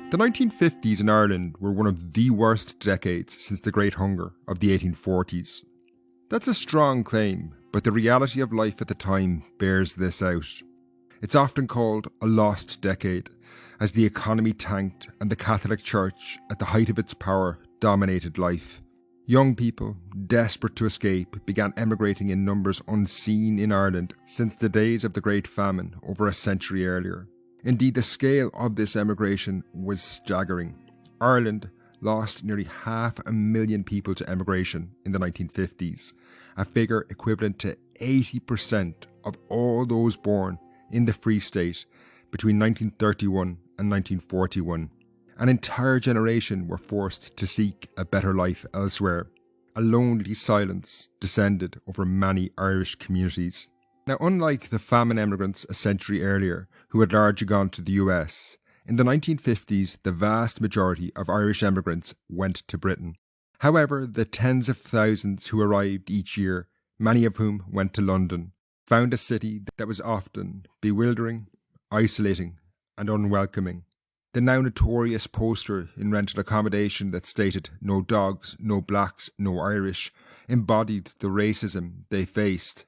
The 1950s in Ireland were one of the worst decades since the Great Hunger of the 1840s. That's a strong claim, but the reality of life at the time bears this out. It's often called a lost decade, as the economy tanked and the Catholic Church, at the height of its power, dominated life. Young people, desperate to escape, began emigrating in numbers unseen in Ireland since the days of the Great Famine over a century earlier. Indeed, the scale of this emigration was staggering. Ireland lost nearly 500,000 people to emigration in the 1950s, a figure equivalent to 80% of all those born in the Free State between 1931 and 1941. An entire generation were forced to seek a better life elsewhere. A lonely silence descended over many Irish communities. Now, unlike the famine emigrants a century earlier, who had largely gone to the US, in the 1950s the vast majority of Irish emigrants went to Britain. However, the tens of thousands who arrived each year, many of whom went to London, found a city that was often bewildering, isolating and unwelcoming. The now notorious poster in rental accommodation that stated "No dogs, no blacks, no Irish" embodied the racism they faced.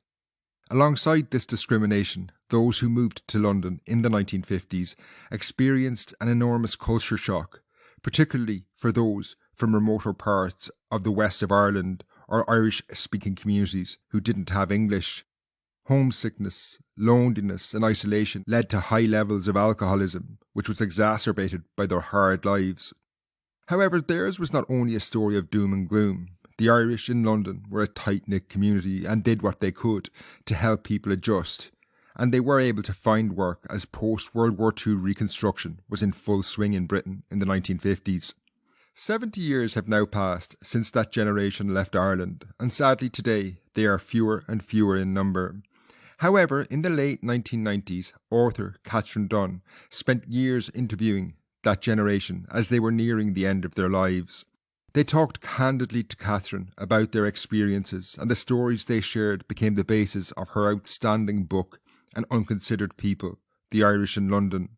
Alongside this discrimination, those who moved to London in the 1950s experienced an enormous culture shock, particularly for those from remoter parts of the west of Ireland or Irish-speaking communities who didn't have English. Homesickness, loneliness and isolation led to high levels of alcoholism, which was exacerbated by their hard lives. However, theirs was not only a story of doom and gloom. The Irish in London were a tight-knit community and did what they could to help people adjust, and they were able to find work as post-World War II reconstruction was in full swing in Britain in the 1950s. 70 years have now passed since that generation left Ireland, and sadly today they are fewer and fewer in number. However, in the late 1990s, author Catherine Dunne spent years interviewing that generation as they were nearing the end of their lives. They talked candidly to Catherine about their experiences, and the stories they shared became the basis of her outstanding book, An Unconsidered People, The Irish in London.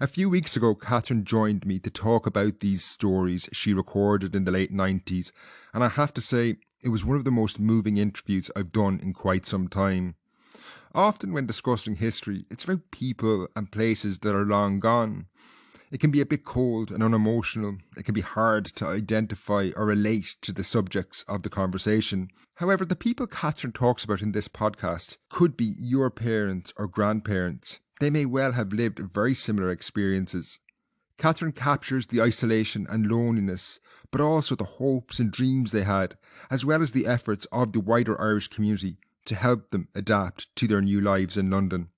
A few weeks ago, Catherine joined me to talk about these stories she recorded in the late 90s, and I have to say, it was one of the most moving interviews I've done in quite some time. Often when discussing history, it's about people and places that are long gone. It can be a bit cold and unemotional. It can be hard to identify or relate to the subjects of the conversation. However, the people Catherine talks about in this podcast could be your parents or grandparents. They may well have lived very similar experiences. Catherine captures the isolation and loneliness, but also the hopes and dreams they had, as well as the efforts of the wider Irish community to help them adapt to their new lives in London.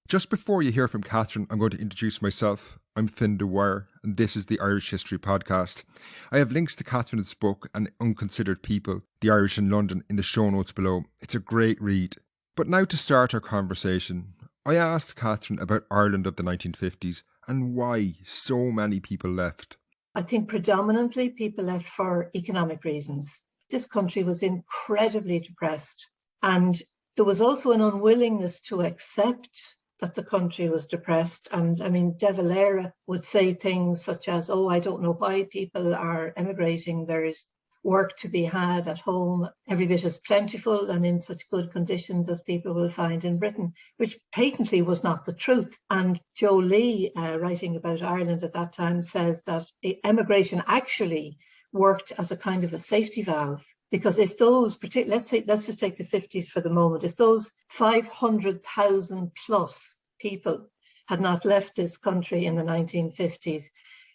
Just before you hear from Catherine, I'm going to introduce myself. I'm Finn Dwyer, and this is the Irish History Podcast. I have links to Catherine's book, An Unconsidered People, The Irish in London, in the show notes below. It's a great read. But now to start our conversation, I asked Catherine about Ireland of the 1950s and why so many people left. I think predominantly people left for economic reasons. This country was incredibly depressed, and there was also an unwillingness to accept that the country was depressed. And I mean, De Valera would say things such as, "Oh, I don't know why people are emigrating. There is work to be had at home, every bit as plentiful and in such good conditions as people will find in Britain," which patently was not the truth. And Joe Lee, writing about Ireland at that time, says that emigration actually worked as a kind of a safety valve. Because if those, let's just take the 50s for the moment, if those 500,000 plus people had not left this country in the 1950s,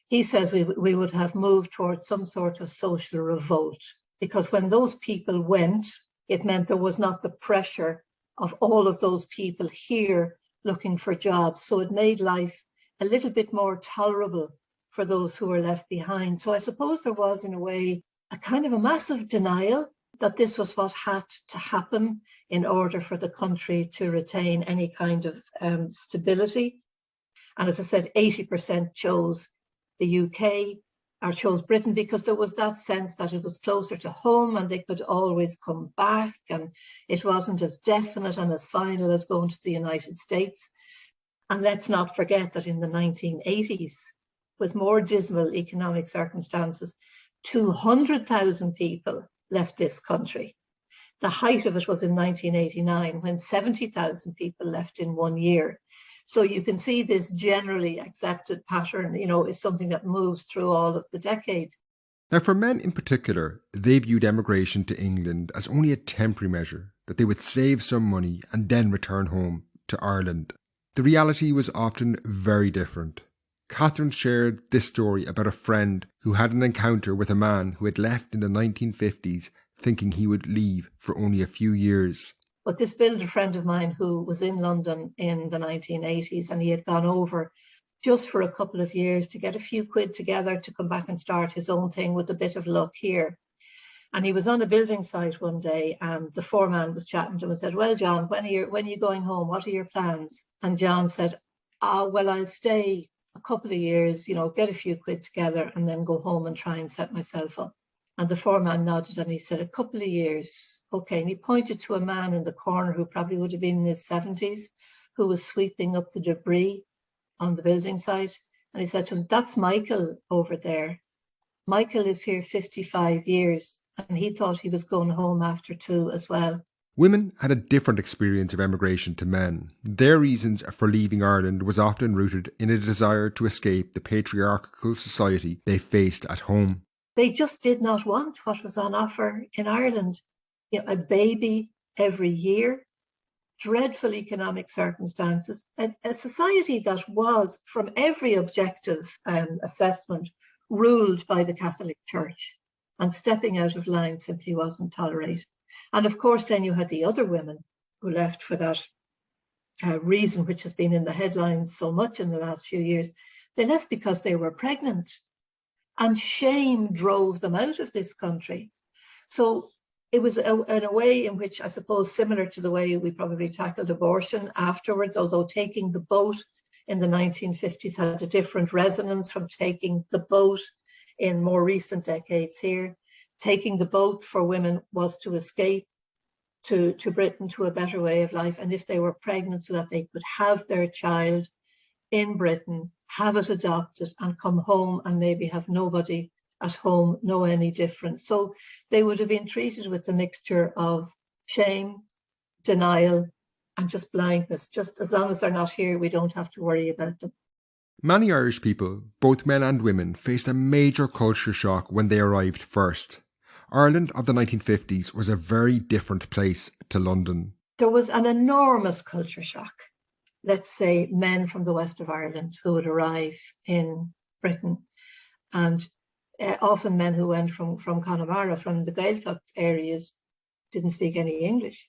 he says we would have moved towards some sort of social revolt. Because when those people went, it meant there was not the pressure of all of those people here looking for jobs. So it made life a little bit more tolerable for those who were left behind. So I suppose there was, in a way, a kind of a massive denial that this was what had to happen in order for the country to retain any kind of stability. And as I said, 80% chose the UK or chose Britain because there was that sense that it was closer to home and they could always come back, and it wasn't as definite and as final as going to the United States. And let's not forget that in the 1980s, with more dismal economic circumstances, 200,000 people left this country. The height of it was in 1989, when 70,000 people left in 1 year. So you can see this generally accepted pattern, is something that moves through all of the decades. Now, for men in particular, they viewed emigration to England as only a temporary measure, that they would save some money and then return home to Ireland. The reality was often very different. Catherine shared this story about a friend who had an encounter with a man who had left in the 1950s thinking he would leave for only a few years. But this billed a friend of mine who was in London in the 1980s, and he had gone over just for a couple of years to get a few quid together to come back and start his own thing with a bit of luck here. And he was on a building site one day, and the foreman was chatting to him and said, "Well, John, when are you going home? What are your plans?" And John said, "Well, I'll stay a couple of years, get a few quid together and then go home and try and set myself up." And the foreman nodded and he said, "A couple of years. Okay." And he pointed to a man in the corner who probably would have been in his 70s, who was sweeping up the debris on the building site. And he said to him, "That's Michael over there. Michael is here 55 years. And he thought he was going home after 2 as well." Women had a different experience of emigration to men. Their reasons for leaving Ireland was often rooted in a desire to escape the patriarchal society they faced at home. They just did not want what was on offer in Ireland. A baby every year, dreadful economic circumstances, a society that was, from every objective assessment, ruled by the Catholic Church. And stepping out of line simply wasn't tolerated. And of course, then you had the other women who left for that reason, which has been in the headlines so much in the last few years. They left because they were pregnant. And shame drove them out of this country. So it was in a way in which, I suppose, similar to the way we probably tackled abortion afterwards, although taking the boat in the 1950s had a different resonance from taking the boat in more recent decades here. Taking the boat for women was to escape to Britain, to a better way of life. And if they were pregnant, so that they could have their child in Britain, have it adopted and come home and maybe have nobody at home know any different. So they would have been treated with a mixture of shame, denial, and just blindness. Just as long as they're not here, we don't have to worry about them. Many Irish people, both men and women, faced a major culture shock when they arrived first. Ireland of the 1950s was a very different place to London. There was an enormous culture shock. Let's say men from the west of Ireland who would arrive in Britain, and often men who went from Connemara, from the Gaeltacht areas, didn't speak any English.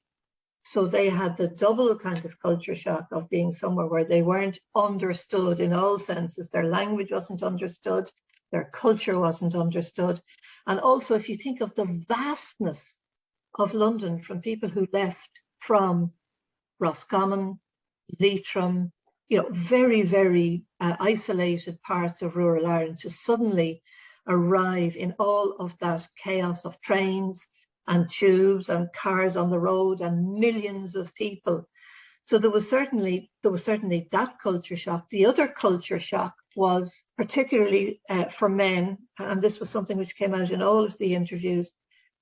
So they had the double kind of culture shock of being somewhere where they weren't understood in all senses. Their language wasn't understood, their culture wasn't understood. And also, if you think of the vastness of London, from people who left from Roscommon, Leitrim, very, very isolated parts of rural Ireland, to suddenly arrive in all of that chaos of trains and tubes and cars on the road and millions of people. So there was certainly that culture shock. The other culture shock was particularly for men, and this was something which came out in all of the interviews,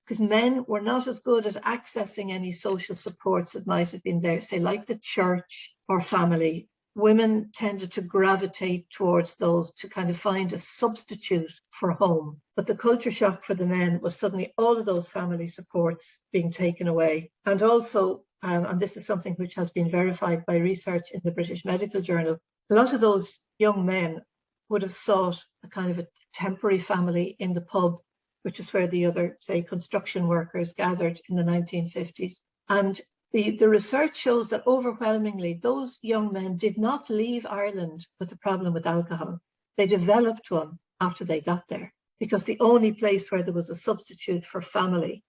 because men were not as good at accessing any social supports that might have been there, say like the church or family. Women tended to gravitate towards those to kind of find a substitute for home. But the culture shock for the men was suddenly all of those family supports being taken away. And also, and this is something which has been verified by research in the British Medical Journal, a lot of those young men would have sought a kind of a temporary family in the pub, which is where the other, say, construction workers gathered in the 1950s. And the research shows that overwhelmingly, those young men did not leave Ireland with a problem with alcohol. They developed one after they got there, because the only place where there was a substitute for family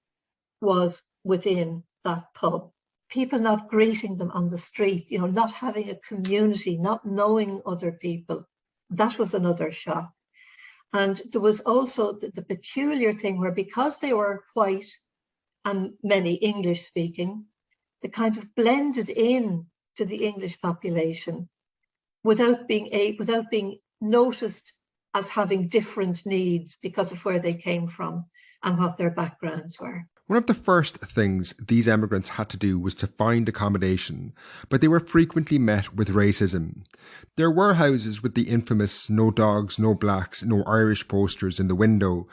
was within that pub. People not greeting them on the street, not having a community, not knowing other people. That was another shock. And there was also the peculiar thing where, because they were white and many English speaking, they kind of blended in to the English population without being noticed as having different needs because of where they came from and what their backgrounds were. One of the first things these emigrants had to do was to find accommodation, but they were frequently met with racism. There were houses with the infamous "no dogs, no blacks, no Irish" posters in the window,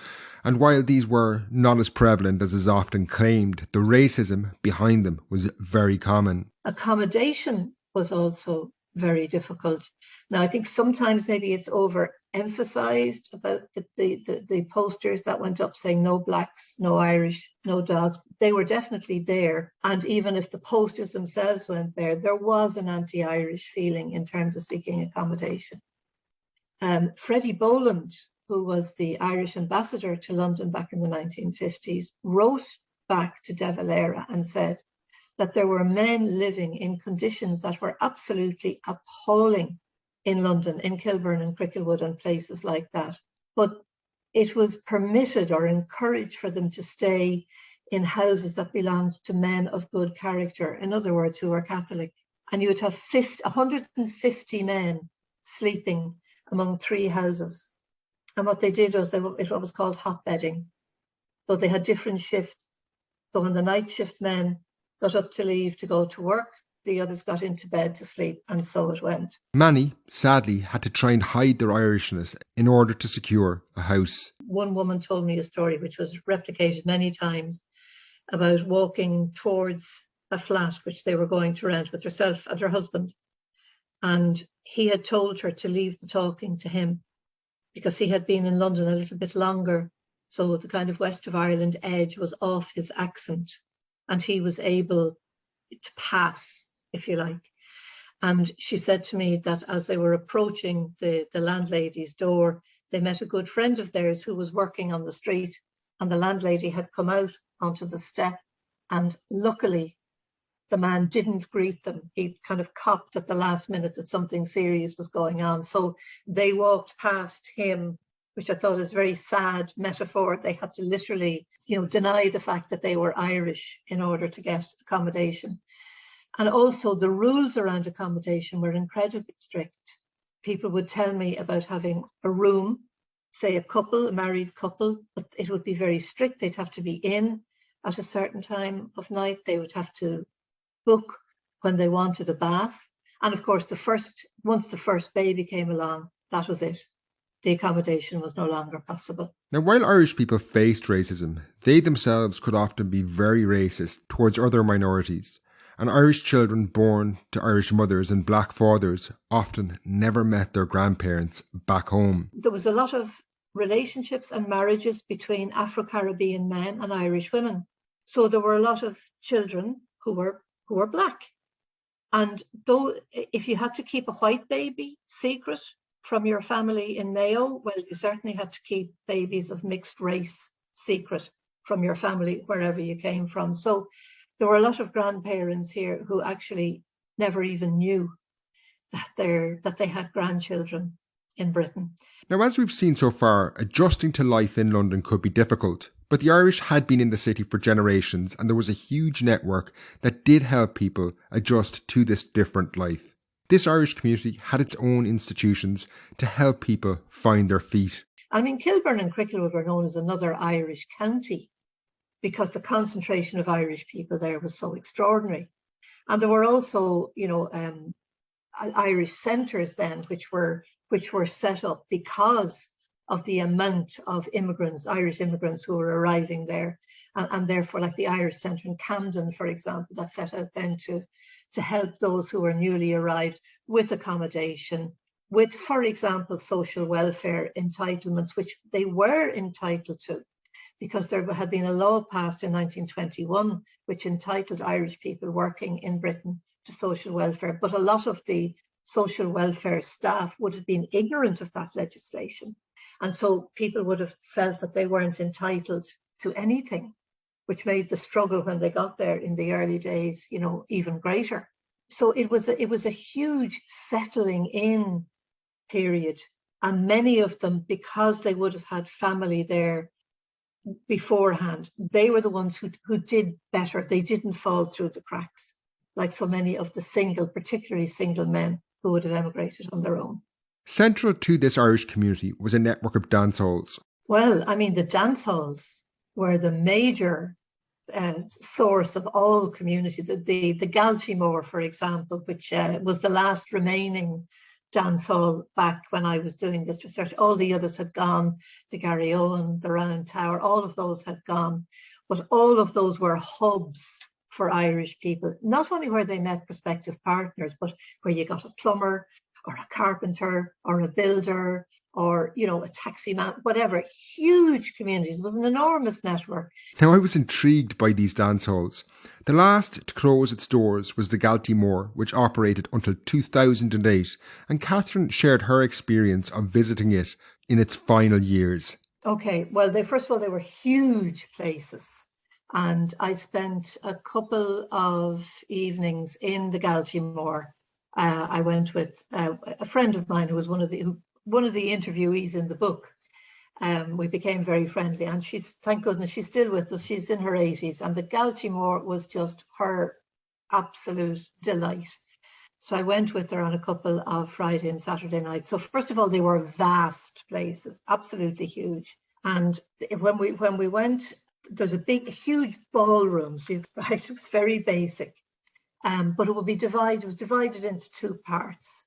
and while these were not as prevalent as is often claimed, the racism behind them was very common. Accommodation was also very difficult. Now, I think sometimes maybe it's overemphasized about the posters that went up saying no blacks, no Irish, no dogs. They were definitely there. And even if the posters themselves went there was an anti-Irish feeling in terms of seeking accommodation. Freddie Boland, who was the Irish ambassador to London back in the 1950s, wrote back to De Valera and said that there were men living in conditions that were absolutely appalling in London, in Kilburn and Cricklewood and places like that. But it was permitted or encouraged for them to stay in houses that belonged to men of good character, in other words, who were Catholic. And you would have 150 men sleeping among 3 houses. And what they did was what was called hotbedding. So they had different shifts. So when the night shift men got up to leave to go to work, the others got into bed to sleep, and so it went. Many, sadly, had to try and hide their Irishness in order to secure a house. One woman told me a story which was replicated many times about walking towards a flat which they were going to rent with herself and her husband. And he had told her to leave the talking to him because he had been in London a little bit longer. So the kind of West of Ireland edge was off his accent, and he was able to pass, if you like. And she said to me that as they were approaching the landlady's door, they met a good friend of theirs who was working on the street, and the landlady had come out onto the step, and luckily the man didn't greet them. He kind of copped at the last minute that something serious was going on. So they walked past him, which I thought is a very sad metaphor. They had to literally, deny the fact that they were Irish in order to get accommodation. And also the rules around accommodation were incredibly strict. People would tell me about having a room, say a married couple, but it would be very strict. They'd have to be in at a certain time of night. They would have to book when they wanted a bath. And of course, once the first baby came along, that was it. The accommodation was no longer possible. Now, while Irish people faced racism, they themselves could often be very racist towards other minorities. And Irish children born to Irish mothers and black fathers often never met their grandparents back home. There was a lot of relationships and marriages between Afro-Caribbean men and Irish women. So there were a lot of children who were black. And though if you had to keep a white baby secret from your family in Mayo, well, you certainly had to keep babies of mixed race secret from your family wherever you came from. So there were a lot of grandparents here who actually never even knew that they had grandchildren in Britain. Now, as we've seen so far, adjusting to life in London could be difficult, but the Irish had been in the city for generations, and there was a huge network that did help people adjust to this different life. This Irish community had its own institutions to help people find their feet. I mean, Kilburn and Cricklewood were known as another Irish county because the concentration of Irish people there was so extraordinary. And there were also, Irish centres then, which were set up because of the amount of immigrants, Irish immigrants who were arriving there. And therefore, like the Irish Centre in Camden, for example, that set out then to help those who were newly arrived with accommodation, with, for example, social welfare entitlements, which they were entitled to, because there had been a law passed in 1921 which entitled Irish people working in Britain to social welfare. But a lot of the social welfare staff would have been ignorant of that legislation. And so people would have felt that they weren't entitled to anything, which made the struggle when they got there in the early days, even greater. So it was a huge settling in period. And many of them, because they would have had family there beforehand, they were the ones who did better. They didn't fall through the cracks like so many of the particularly single men who would have emigrated on their own. Central to this Irish community was a network of dancehalls. Well, I mean, the dancehalls were the major source of all community. The Galtymore, for example, which was the last remaining dance hall back when I was doing this research. All the others had gone, the Garryowen, the Round Tower, all of those had gone. But all of those were hubs for Irish people, not only where they met prospective partners, but where you got a plumber or a carpenter or a builder or, you know, a taxi man, whatever. Huge communities. It was an enormous network. Now, I was intrigued by these dance halls. The last to close its doors was the Galtymore, which operated until 2008, and Catherine shared her experience of visiting it in its final years. Okay, well, first of all, they were huge places. And I spent a couple of evenings in the Galtymore. I went with a friend of mine who was one of the interviewees in the book. We became very friendly, and she's, thank goodness, she's still with us. She's in her 80s, and the Galtymore was just her absolute delight. So I went with her on a couple of Friday and Saturday nights. So first of all, they were vast places, absolutely huge. And when we went, there's a huge ballroom. So right, it was very basic, but it was divided into two parts.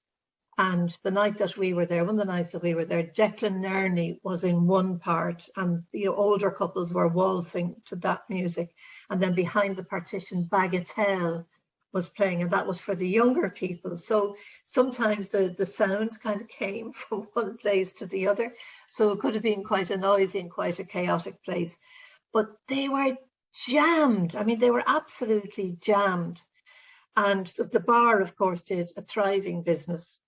And the night that we were there, one of the nights that we were there, Declan Nerney was in one part, and older couples were waltzing to that music. And then behind the partition, Bagatelle was playing, and that was for the younger people. So sometimes the sounds kind of came from one place to the other. So it could have been quite a noisy and quite a chaotic place. But they were jammed. I mean, they were absolutely jammed. And the bar, of course, did a thriving business.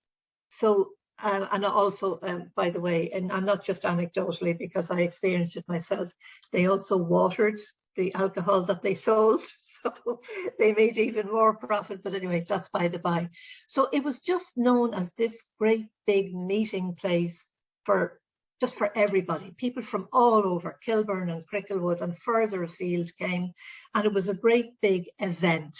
So, and also, by the way, and not just anecdotally, because I experienced it myself, they also watered the alcohol that they sold. So they made even more profit. But anyway, that's by the by. So it was just known as this great big meeting place for everybody. People from all over, Kilburn and Cricklewood and further afield came. And it was a great big event.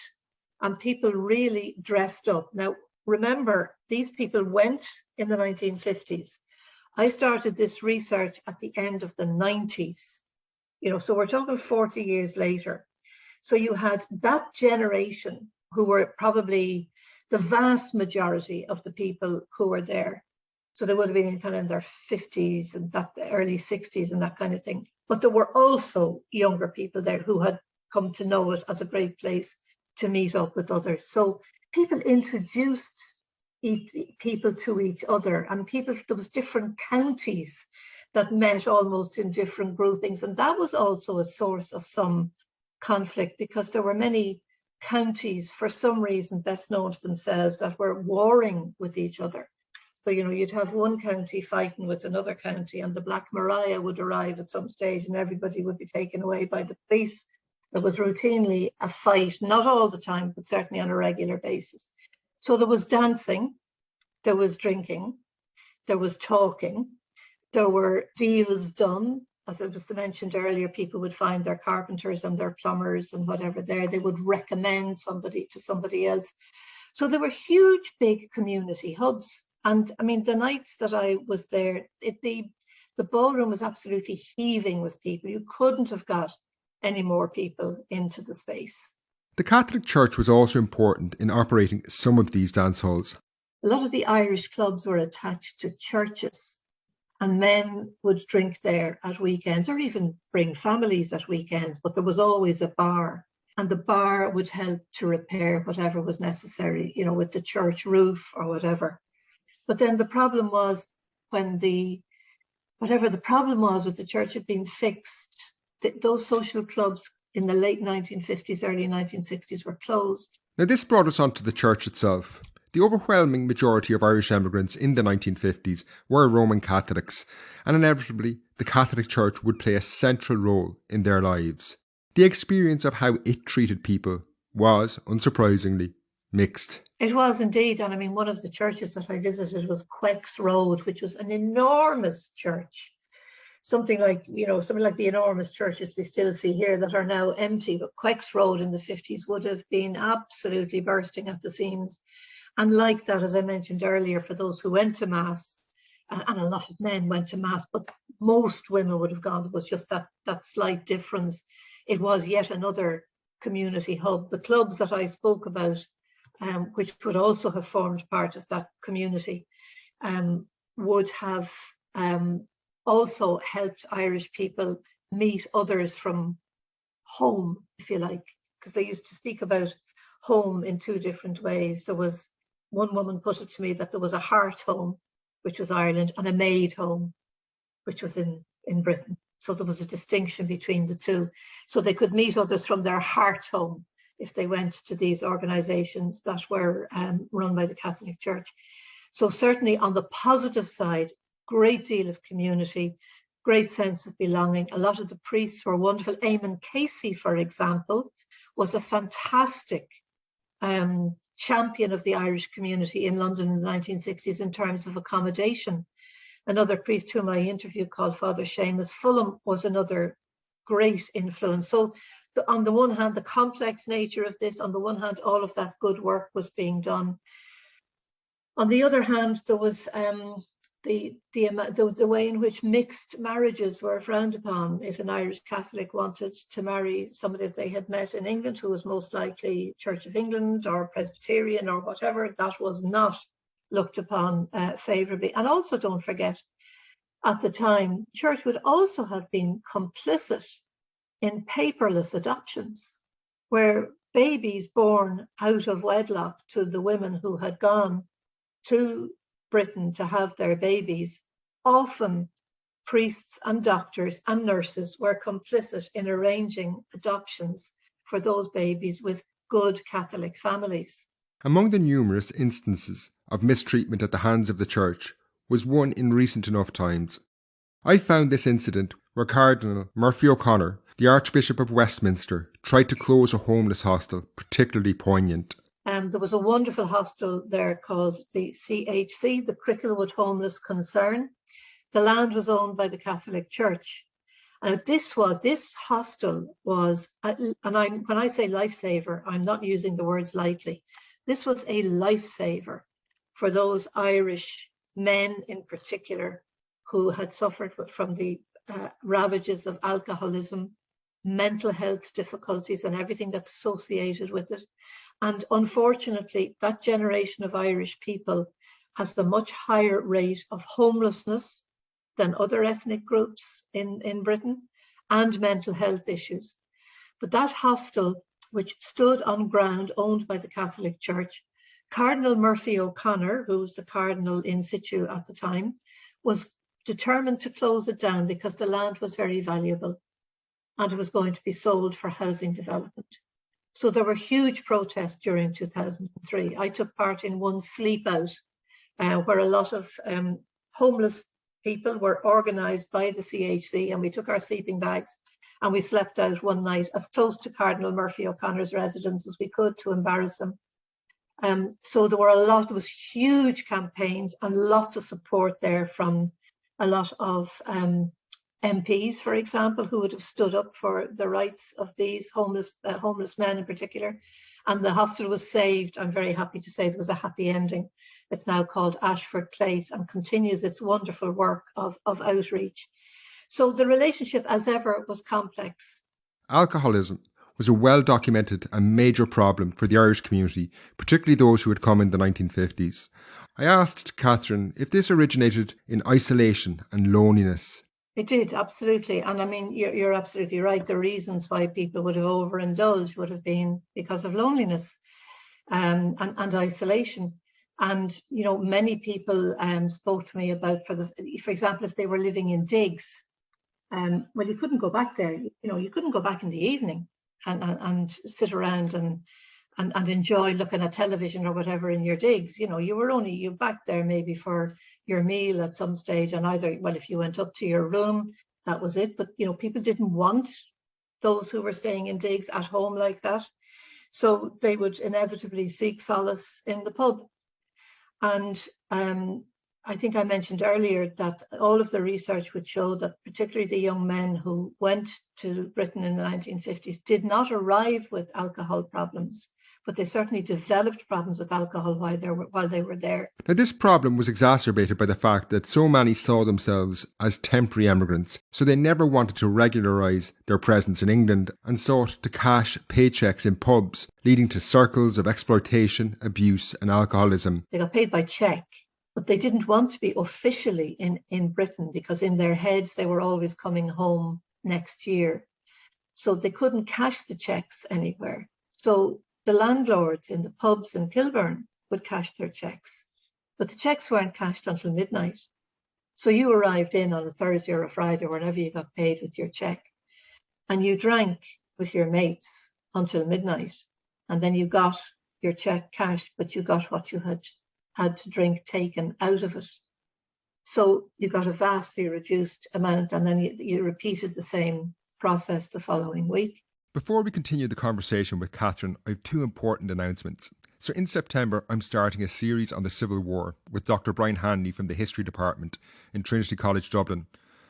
And people really dressed up. Now, remember, these people went in the 1950s. I started this research at the end of the 90s, so we're talking 40 years later. So you had that generation who were probably the vast majority of the people who were there. So they would have been kind of in their 50s and that early 60s and that kind of thing. But there were also younger people there who had come to know it as a great place to meet up with others. So people introduced people to each other, and there was different counties that met almost in different groupings. And that was also a source of some conflict, because there were many counties, for some reason best known to themselves, that were warring with each other. So, you'd have one county fighting with another county, and the Black Maria would arrive at some stage and everybody would be taken away by the police. There was routinely a fight, not all the time, but certainly on a regular basis. So there was dancing, there was drinking, there was talking, there were deals done. As it was mentioned earlier, people would find their carpenters and their plumbers and whatever there. They would recommend somebody to somebody else. So there were huge, big community hubs. And I mean, the nights that I was there, the ballroom was absolutely heaving with people. You couldn't have got any more people into the space. The Catholic Church was also important in operating some of these dance halls. A lot of the Irish clubs were attached to churches, and men would drink there at weekends, or even bring families at weekends, but there was always a bar, and the bar would help to repair whatever was necessary, with the church roof or whatever. But then the problem was whatever the problem was with the church had been fixed, those social clubs in the late 1950s, early 1960s were closed. Now, this brought us on to the church itself. The overwhelming majority of Irish emigrants in the 1950s were Roman Catholics, and inevitably the Catholic Church would play a central role in their lives. The experience of how it treated people was, unsurprisingly, mixed. It was indeed, and I mean, one of the churches that I visited was Quex Road, which was an enormous church. Something like the enormous churches we still see here that are now empty, but Quex Road in the 50s would have been absolutely bursting at the seams. And like that, as I mentioned earlier, for those who went to Mass, and a lot of men went to Mass, but most women would have gone. It was just that slight difference. It was yet another community hub. The clubs that I spoke about, which would also have formed part of that community, would have also helped Irish people meet others from home, if you like, because they used to speak about home in two different ways. There was, one woman put it to me that there was a heart home, which was Ireland, and a maid home, which was in Britain. So there was a distinction between the two. So they could meet others from their heart home if they went to these organisations that were run by the Catholic Church. So certainly on the positive side, great deal of community, great sense of belonging. A lot of the priests were wonderful. Eamon Casey, for example, was a fantastic champion of the Irish community in London in the 1960s in terms of accommodation. Another priest whom I interviewed, called Father Seamus Fulham, was another great influence. So on the one hand, the complex nature of this, on the one hand, all of that good work was being done. On the other hand, there was the way in which mixed marriages were frowned upon. If an Irish Catholic wanted to marry somebody that they had met in England, who was most likely Church of England or Presbyterian or whatever, that was not looked upon favourably. And also, don't forget, at the time, Church would also have been complicit in paperless adoptions, where babies born out of wedlock to the women who had gone to Britain to have their babies, often priests and doctors and nurses were complicit in arranging adoptions for those babies with good Catholic families. Among the numerous instances of mistreatment at the hands of the Church was one in recent enough times. I found this incident where Cardinal Murphy O'Connor, the Archbishop of Westminster, tried to close a homeless hostel particularly poignant. There was a wonderful hostel there called the CHC, the Cricklewood Homeless Concern. The land was owned by the Catholic Church. And this hostel was, when I say lifesaver, I'm not using the words lightly. This was a lifesaver for those Irish men in particular who had suffered from the ravages of alcoholism, mental health difficulties, and everything that's associated with it. And unfortunately, that generation of Irish people has the much higher rate of homelessness than other ethnic groups in Britain, and mental health issues. But that hostel, which stood on ground owned by the Catholic Church, Cardinal Murphy O'Connor, who was the cardinal in situ at the time, was determined to close it down because the land was very valuable and it was going to be sold for housing development. So there were huge protests during 2003. I took part in one sleep out where a lot of homeless people were organised by the CHC, and we took our sleeping bags and we slept out one night as close to Cardinal Murphy O'Connor's residence as we could to embarrass him. So there was huge campaigns and lots of support there from a lot of MPs, for example, who would have stood up for the rights of these homeless men in particular. And the hostel was saved. I'm very happy to say there was a happy ending. It's now called Ashford Place and continues its wonderful work of outreach. So the relationship, as ever, was complex. Alcoholism was a well-documented and major problem for the Irish community, particularly those who had come in the 1950s. I asked Catherine if this originated in isolation and loneliness. It did, absolutely. And I mean, you're absolutely right. The reasons why people would have overindulged would have been because of loneliness and isolation. And, you know, many people spoke to me about, for example, if they were living in digs, well, you couldn't go back there. You know, you couldn't go back in the evening and sit around and enjoy looking at television or whatever in your digs. You know, you back there maybe for your meal at some stage, and either, well, if you went up to your room, that was it. But, you know, people didn't want those who were staying in digs at home like that. So they would inevitably seek solace in the pub. And I think I mentioned earlier that all of the research would show that particularly the young men who went to Britain in the 1950s did not arrive with alcohol problems, but they certainly developed problems with alcohol while they were there. Now, this problem was exacerbated by the fact that so many saw themselves as temporary emigrants, so they never wanted to regularise their presence in England and sought to cash paychecks in pubs, leading to circles of exploitation, abuse and alcoholism. They got paid by cheque, but they didn't want to be officially in Britain because in their heads they were always coming home next year. So they couldn't cash the cheques anywhere. So the landlords in the pubs in Kilburn would cash their cheques, but the cheques weren't cashed until midnight. So you arrived in on a Thursday or a Friday, whenever you got paid with your cheque, and you drank with your mates until midnight, and then you got your cheque cashed, but you got what you had to drink taken out of it. So you got a vastly reduced amount, and then you repeated the same process the following week. Before we continue the conversation with Catherine, I have two important announcements. So in September, I'm starting a series on the Civil War with Dr. Brian Hanley from the History Department in Trinity College, Dublin.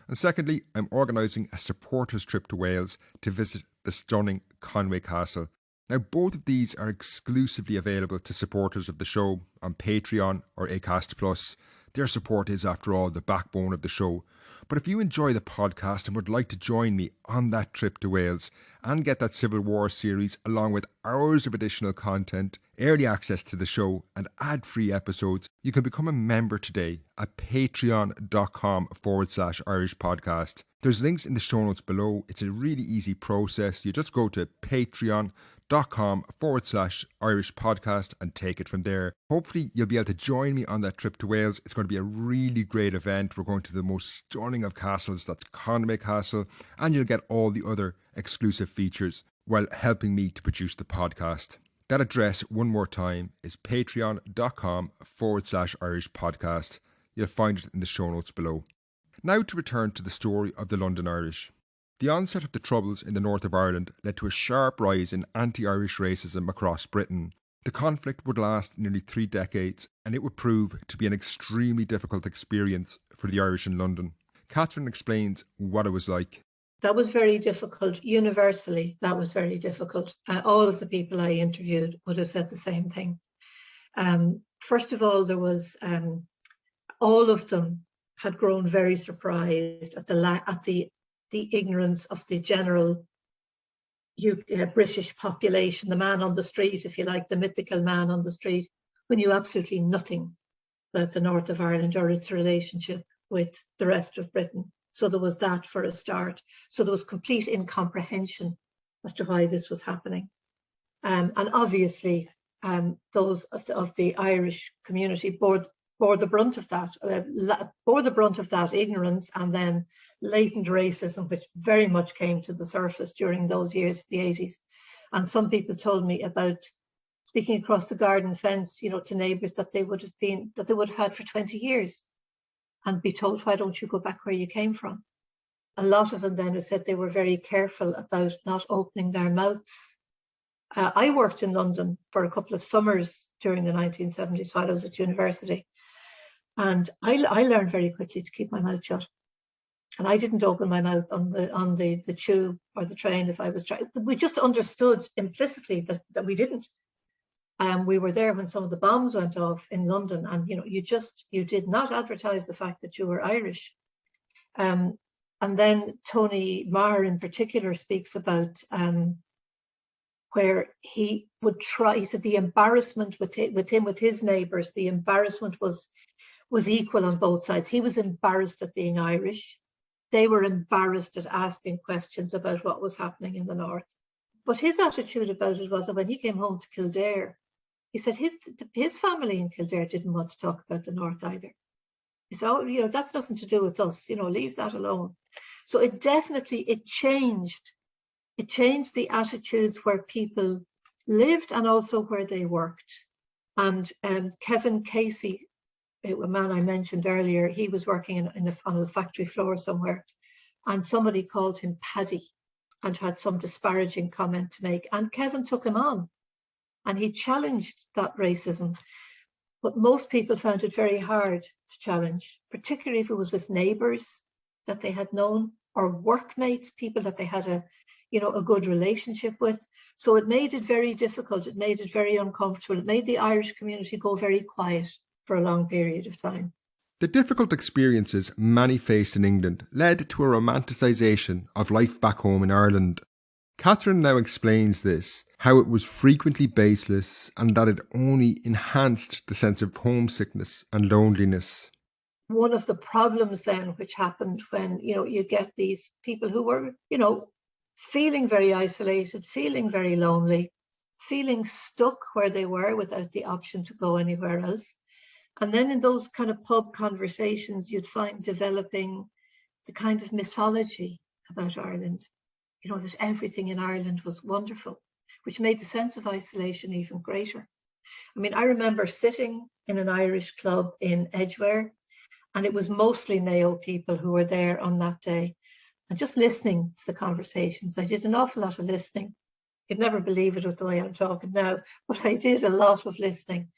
And secondly, I'm organising a supporters trip to Wales to visit the stunning Conway Castle. Now, both of these are exclusively available to supporters of the show on Patreon or Acast+. Their support is, after all, the backbone of the show. But if you enjoy the podcast and would like to join me on that trip to Wales and get that Civil War series along with hours of additional content, early access to the show and ad-free episodes, you can become a member today at patreon.com/Irish podcast. There's links in the show notes below. It's a really easy process. You just go to patreon.com/Irish podcast and take it from there. Hopefully you'll be able to join me on that trip to Wales. It's going to be a really great event. We're going to the most stunning of castles, that's Conway Castle, and you'll get all the other exclusive features while helping me to produce the podcast. That address, one more time, is patreon.com/Irish podcast. You'll find it in the show notes below. Now to return to the story of the London Irish. The onset of the Troubles in the north of Ireland led to a sharp rise in anti-Irish racism across Britain. The conflict would last nearly 3 decades, and it would prove to be an extremely difficult experience for the Irish in London. Catherine explains what it was like. That was very difficult. Universally, that was very difficult. All of the people I interviewed would have said the same thing. First of all, there was all of them had grown very surprised at the ignorance of the general British population, the man on the street, if you like, the mythical man on the street, who knew absolutely nothing about the north of Ireland or its relationship with the rest of Britain. So there was that for a start. So there was complete incomprehension as to why this was happening. And obviously, those of the Irish community bore the brunt of that, ignorance, and then latent racism, which very much came to the surface during those years of the 80s. And some people told me about speaking across the garden fence, to neighbours that they would have had for 20 years and be told, why don't you go back where you came from? A lot of them then who said they were very careful about not opening their mouths. I worked in London for a couple of summers during the 1970s while I was at university. And I learned very quickly to keep my mouth shut. And I didn't open my mouth on the tube or the train if I was trying. We just understood implicitly that we didn't. We were there when some of the bombs went off in London, and you did not advertise the fact that you were Irish. And then Tony Marr in particular speaks about where he would try. He said the embarrassment with his neighbours, the embarrassment was equal on both sides. He was embarrassed at being Irish. They were embarrassed at asking questions about what was happening in the north. But his attitude about it was that when he came home to Kildare, he said his family in Kildare didn't want to talk about the north either. He said, that's nothing to do with us, leave that alone. So it changed. It changed the attitudes where people lived and also where they worked. And Kevin Casey, a man I mentioned earlier, he was working on a factory floor somewhere, and somebody called him Paddy and had some disparaging comment to make. And Kevin took him on and he challenged that racism. But most people found it very hard to challenge, particularly if it was with neighbours that they had known or workmates, people that they had a good relationship with. So it made it very difficult. It made it very uncomfortable. It made the Irish community go very quiet for a long period of time. The difficult experiences many faced in England led to a romanticisation of life back home in Ireland. Catherine now explains this, how it was frequently baseless and that it only enhanced the sense of homesickness and loneliness. One of the problems then which happened when, you get these people who were, feeling very isolated, feeling very lonely, feeling stuck where they were without the option to go anywhere else. And then in those kind of pub conversations, you'd find developing the kind of mythology about Ireland, that everything in Ireland was wonderful, which made the sense of isolation even greater. I mean, I remember sitting in an Irish club in Edgware, and it was mostly Mayo people who were there on that day, and just listening to the conversations. I did an awful lot of listening. You'd never believe it with the way I'm talking now, but I did a lot of listening,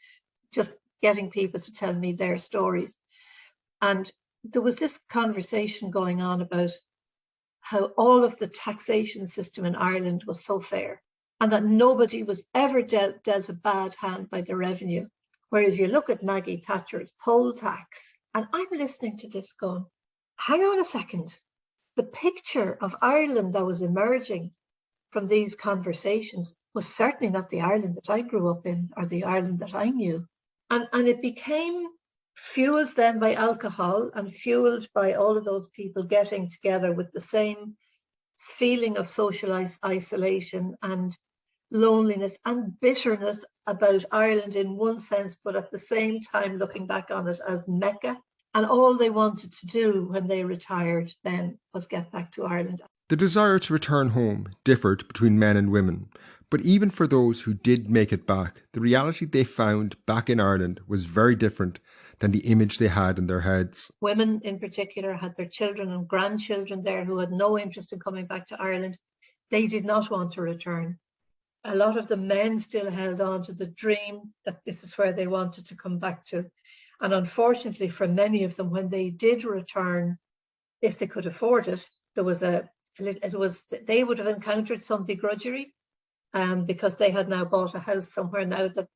just getting people to tell me their stories. And there was this conversation going on about how all of the taxation system in Ireland was so fair and that nobody was ever dealt a bad hand by the revenue. Whereas you look at Maggie Thatcher's poll tax, and I'm listening to this going, hang on a second. The picture of Ireland that was emerging from these conversations was certainly not the Ireland that I grew up in or the Ireland that I knew. And it became fueled then by alcohol and fueled by all of those people getting together with the same feeling of social isolation and loneliness and bitterness about Ireland in one sense, but at the same time looking back on it as Mecca. And all they wanted to do when they retired then was get back to Ireland. The desire to return home differed between men and women, but even for those who did make it back, the reality they found back in Ireland was very different than the image they had in their heads. Women in particular had their children and grandchildren there who had no interest in coming back to Ireland. They did not want to return. A lot of the men still held on to the dream that this is where they wanted to come back to. And unfortunately for many of them, when they did return, if they could afford it, they would have encountered some begrudgery because they had now bought a house somewhere now that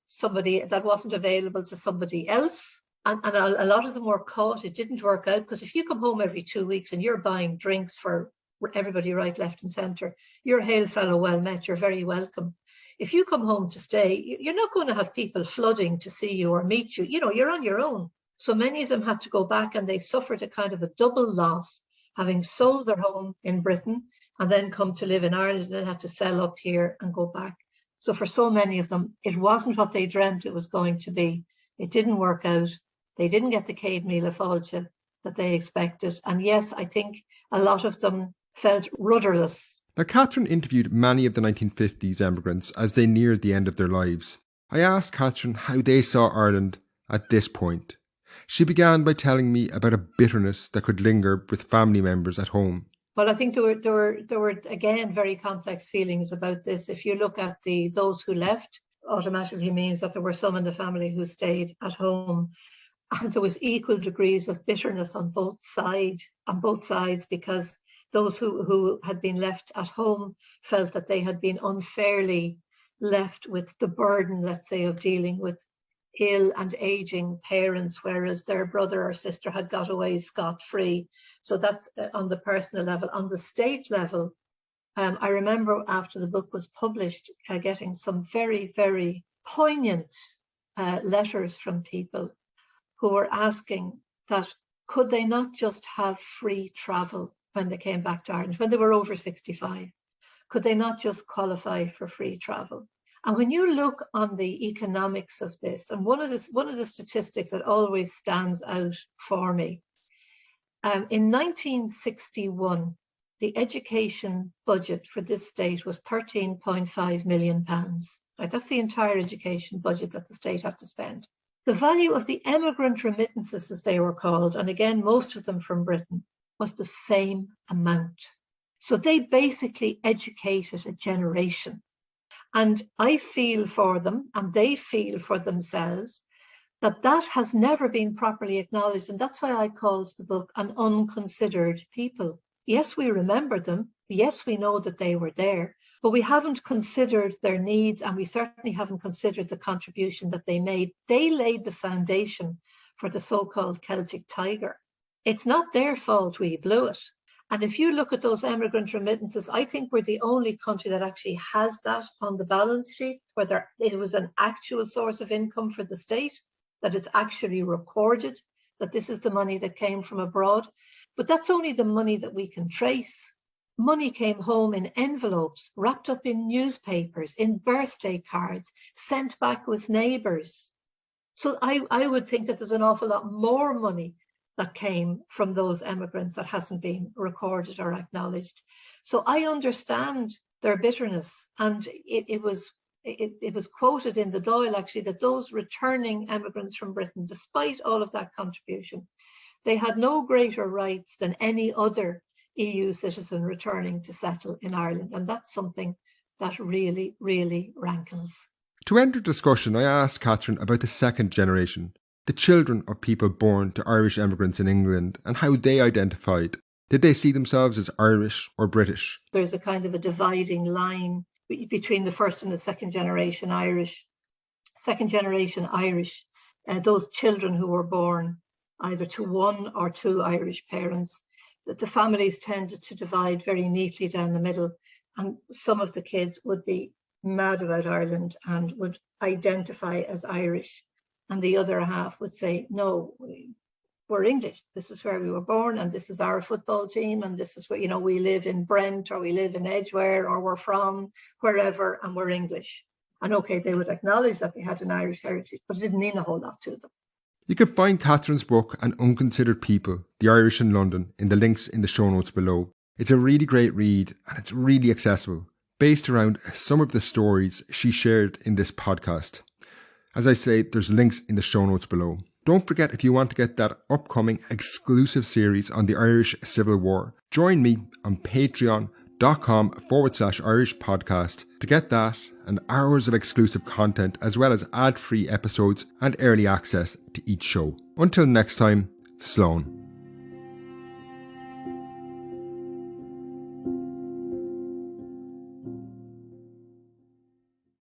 wasn't available to somebody else. And a lot of them were caught. It didn't work out because if you come home every 2 weeks and you're buying drinks for everybody right, left and centre, you're hail fellow, well met, you're very welcome. If you come home to stay, you're not going to have people flooding to see you or meet you. You're on your own. So many of them had to go back and they suffered a kind of a double loss, having sold their home in Britain and then come to live in Ireland and then had to sell up here and go back. So for so many of them, it wasn't what they dreamt it was going to be. It didn't work out. They didn't get the Céad Míle Fáilte that they expected. And yes, I think a lot of them felt rudderless. Now, Catherine interviewed many of the 1950s emigrants as they neared the end of their lives. I asked Catherine how they saw Ireland at this point. She began by telling me about a bitterness that could linger with family members at home. Well, I think there were again very complex feelings about this. If you look at those who left, automatically means that there were some in the family who stayed at home, and there was equal degrees of bitterness on both sides, because those who had been left at home felt that they had been unfairly left with the burden, let's say, of dealing with ill and aging parents, whereas their brother or sister had got away scot-free. So that's on the personal level. On the state level, I remember after the book was published, getting some very, very poignant letters from people who were asking that could they not just have free travel when they came back to Ireland, when they were over 65? Could they not just qualify for free travel? And when you look on the economics of this, and one of the statistics that always stands out for me, in 1961, the education budget for this state was £13.5 million. Right, that's the entire education budget that the state had to spend. The value of the emigrant remittances, as they were called, and again, most of them from Britain, was the same amount. So they basically educated a generation. And I feel for them, and they feel for themselves, that has never been properly acknowledged. And that's why I called the book An Unconsidered People. Yes, we remember them. Yes, we know that they were there, but we haven't considered their needs, and we certainly haven't considered the contribution that they made. They laid the foundation for the so-called Celtic Tiger. It's not their fault we blew it. And if you look at those emigrant remittances, I think we're the only country that actually has that on the balance sheet, whether it was an actual source of income for the state, that it's actually recorded, that this is the money that came from abroad. But that's only the money that we can trace. Money came home in envelopes, wrapped up in newspapers, in birthday cards, sent back with neighbours. So I would think that there's an awful lot more money that came from those emigrants that hasn't been recorded or acknowledged. So I understand their bitterness, and it was quoted in the Dáil actually that those returning emigrants from Britain, despite all of that contribution, they had no greater rights than any other EU citizen returning to settle in Ireland. And that's something that really, really rankles. To enter discussion, I asked Catherine about the second generation, the children of people born to Irish emigrants in England, and how they identified. Did they see themselves as Irish or British? There's a kind of a dividing line between the first and the second generation Irish. Second generation Irish, those children who were born either to one or two Irish parents, that the families tended to divide very neatly down the middle, and some of the kids would be mad about Ireland and would identify as Irish, and the other half would say, no, we're English. This is where we were born, and this is our football team, and this is where, we live in Brent, or we live in Edgware, or we're from wherever, and we're English. And okay, they would acknowledge that they had an Irish heritage, but it didn't mean a whole lot to them. You can find Catherine's book, An Unconsidered People, The Irish in London, in the links in the show notes below. It's a really great read, and it's really accessible, based around some of the stories she shared in this podcast. As I say, there's links in the show notes below. Don't forget, if you want to get that upcoming exclusive series on the Irish Civil War, join me on patreon.com/Irish podcast to get that and hours of exclusive content, as well as ad-free episodes and early access to each show. Until next time, Slán.